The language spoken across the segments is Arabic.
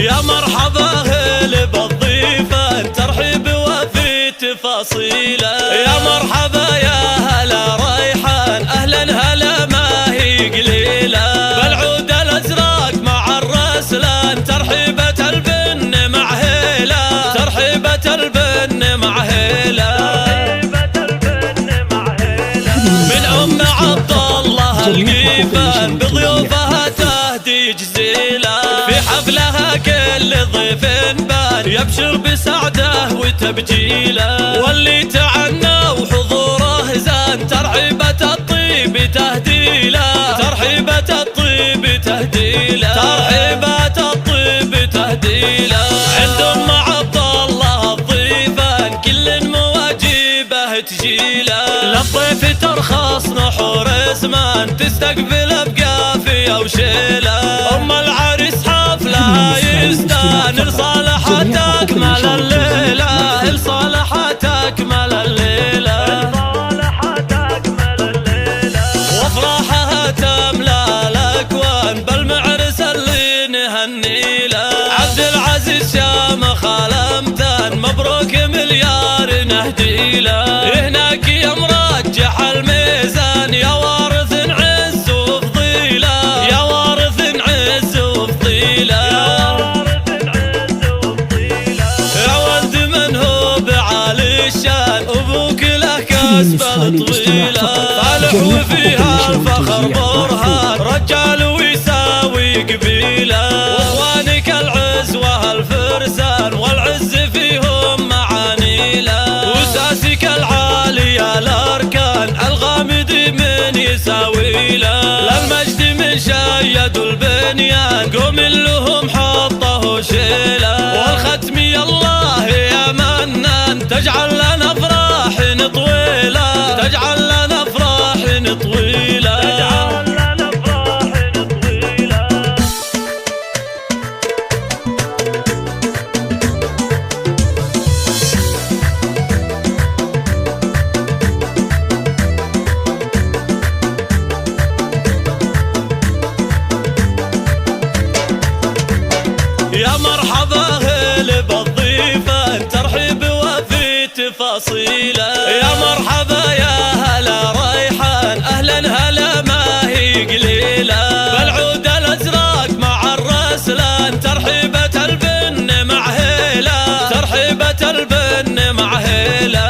يا مرحبا هلا بالضيفة ترحيب وفي تفاصيله. يا مرحبا يا هلا ريحان أهلا هلا ما هي قليلة. بالعود الأزرق مع الرسلان ترحيبة البن مع هيلة. ترحيبة البن مع هيلة. من أم عبد الله القيفان بضيوفها تهدي جزيلة. في حفلها كل ضيف بان يبشر بسعده وتبجيله. واللي تعنى وحضوره زان ترحيبة الطيب تهديله. ترحيبة الطيب تهديله. ترحيبة الطيب تهديله. عند ام عبد الله الضيفان كل مواجبه تجيله. للضيف ترخص نحور زمان تستقبل بقافية وشيله. ام العريس حفلها يستانر صالحة تكمل الليلة. الصالحة تكمل الليلة. وافراحها تملى الاكوان بالمعرس اللي نهنيله. عبد العزيز شامخ الامتان مبروك مليار نهديله. هناك يا مرجح الميزان يا وارث عز وفضيله. يا وارث عز وفضيله. يا ولد من هو بعالي الشان ابوك له كسبه طويله. صالح وفيها الفخر برهان رجال ويساوي قبيله. واخوانك العز وهالفرسان والعز فيهم معانيله. وساسك العالي الاركان الغامد من يساوي له. للمجد من شيد البنيان قوم لهم حطه شيله. والختم يا الله يا منان تجعل لنا افراح طويله. تجعل لنا افراح طويله. يا مرحبا هلا بالضيفة ترحيب وفي تفاصيله. يا مرحبا يا هلا ريحان أهلا هلا ما هي قليلة. بالعود الأزرق مع الرسلان ترحيبة البن مع هيلة. ترحيبة البن مع هيلة.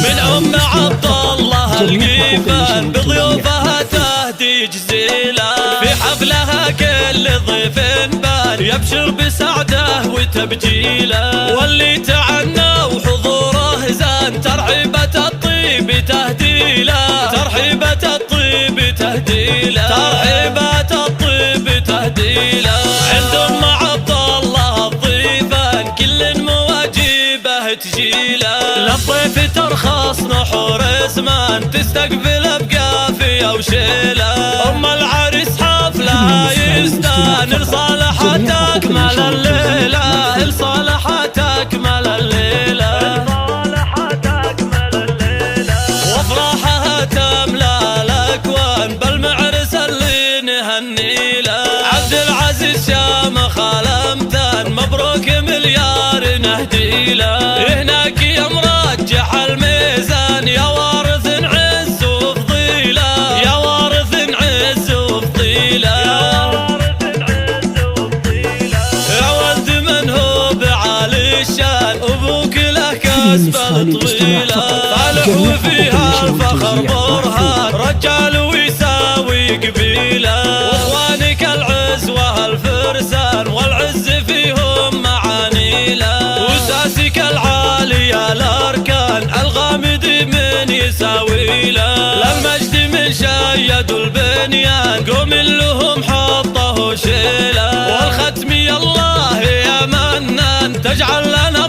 من أم عبد الله القيفان بضيوفها تهدي جزيلة. في حفلها كل ضيف بان يبشر بسعده وتبجيله. واللي تعنى وحضوره زان ترحيبة الطيب تهديله. ترحيبة الطيب تهديله. ترحيبة الطيب تهديله. عند ام عبد الله الضيفان كل مواجبه تجيله. للضيف ترخص نحور زمان تستقبل بقافية وشيله. ام العريس حفلها يستانر صالحة تكمل الليلة. الصالحة تكمل الليلة. وافراحها تملى الاكوان بالمعرس اللي نهنيله. عبد العزيز شامخ الامتان مبروك مليار نهديله. هناك يا مرجح الميزان يا وارث عز وفضيله. يا وارث عز وفضيله. يا ولد من هو بعالي الشان ابوك له كسبه طويله. صالح وفيها الفخر برهان رجال ويساوي قبيله. واخوانك العز وهالفرسان والعز فيهم معانيله. وساسك العالي الاركان الغامد من يساوي له. للمجد من شيد البنيان قوم لهم حطه شيله. والختم يا الله يا منان تجعل لنا